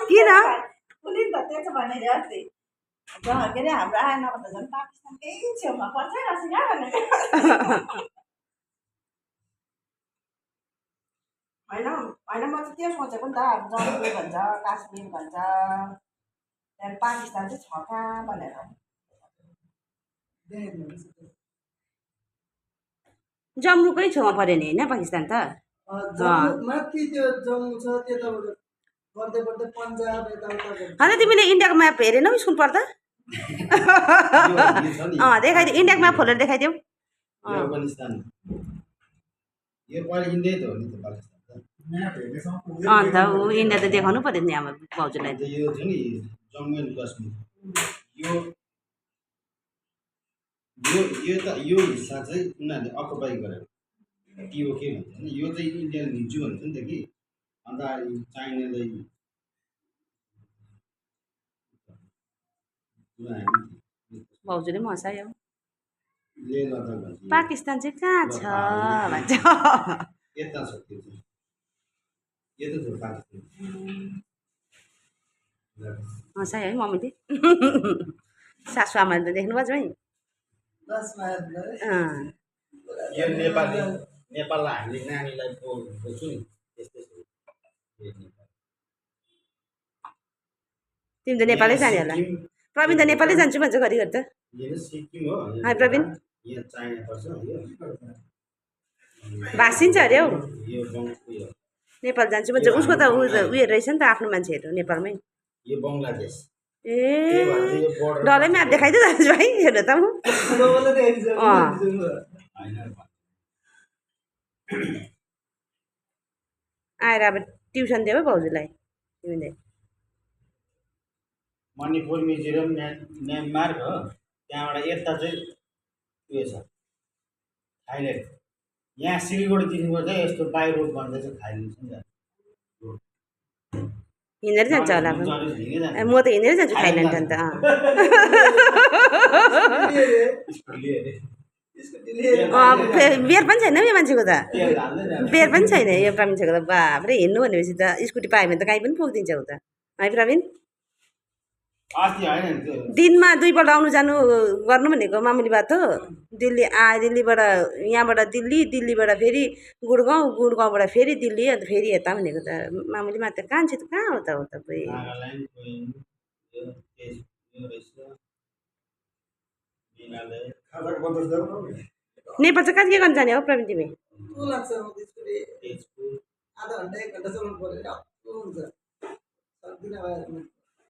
किन उसले त त्यसो भनेर अस्ति के अरे हाम्रो आएन त झन् पाकिस्तानकै छेउमा पर्छ रसिया भनेर होइन होइन म चाहिँ त्यो सोचेको नि त अब जम्मू भन्छ काश्मीर भन्छ त्यहाँदेखि पाकिस्तान चाहिँ छ कहाँ भनेर जम्मूकै छेउमा पर्यो नि होइन पाकिस्तान त माथि त्यो जम्मू छ त्यताबाट गर्दै गर्दै पन्जाब यताउता होइन तिमीले इन्डियाको म्याप हेरेनौ स्कुल पढ्दा देखाइदियो इन्डियाको म्याप खोलेर देखाइदेऊ अन्त ऊ इन्डिया त देखाउनु पर्यो नि हाम्रो भाउजूलाई यो हिस्सा चाहिँ उनीहरूले अकुपाई गरेर टिओके भन्छ नि यो चाहिँ इन्डियाले लिन्छु भन्छ नि त कि अन्त चाइनाले भाउजूले पनि हँसायो ले लद्दाख भन्छ पाकिस्तान चाहिँ कहाँ छ भन्छ यता छ त्यो चाहिँ यता छ पाकिस्तान हँसायो है मम्मीले सासु आमाले त देख्नुभयो है यो नेपाललाई हामीले नानीलाई बोल्छु नि त्यस्तै छ तिमी त नेपालै जाने होला प्रवीण त नेपालै जान्छु भन्छ घरिघरि त सिक्किम हो हाई प्रवीण यहाँ चाइना पर्छ भाषिन्छ अरे हौ यो नेपाल जान्छु भन्छ उसको त उयो रहेछ नि त आफ्नो मान्छेहरू नेपालमै यो बङ्गलादेश ए डल्लै म्याप देखाइदियो दाजु भाइ हेर्नु त आएर अब ट्युसन दियो भाउजूलाई तिमीले मणिपुर मिजोरम म्यानमार हो त्यहाँबाट यता चाहिँ उयो छ थाइल्यान्ड यहाँ सिलगढीदेखिको चाहिँ यस्तो बाई रोड भन्दै चाहिँ थाइल्यान्ड छ नि त हिँडेर जान्छ होला म त हिँडेर जान्छु थाइल्यान्ड अन्त बेर पनि छैन यो मान्छेको त बेर पनि छैन यो प्रवीणको त बाफ्रे हिँड्नु भनेपछि त स्कुटी पायो भने त कहीँ पनि पुगिदिन्छ उ त है प्रवीण दिनमा 2 पल्ट आउनु जानु गर्नु भनेको मामुली बात हो दिल्ली दिल्लीबाट यहाँबाट दिल्लीबाट फेरि गुडगाउँबाट फेरि दिल्ली अन्त फेरि यता भनेको त मामुली मात्र कान्छे त कहाँ हो त कोही नेपाल चाहिँ कहाँ के गर्न जाने हो प्रवीण तिमी आधा घन्टा 1 घन्टासम्म परेर हुन्छ सक्दिनँ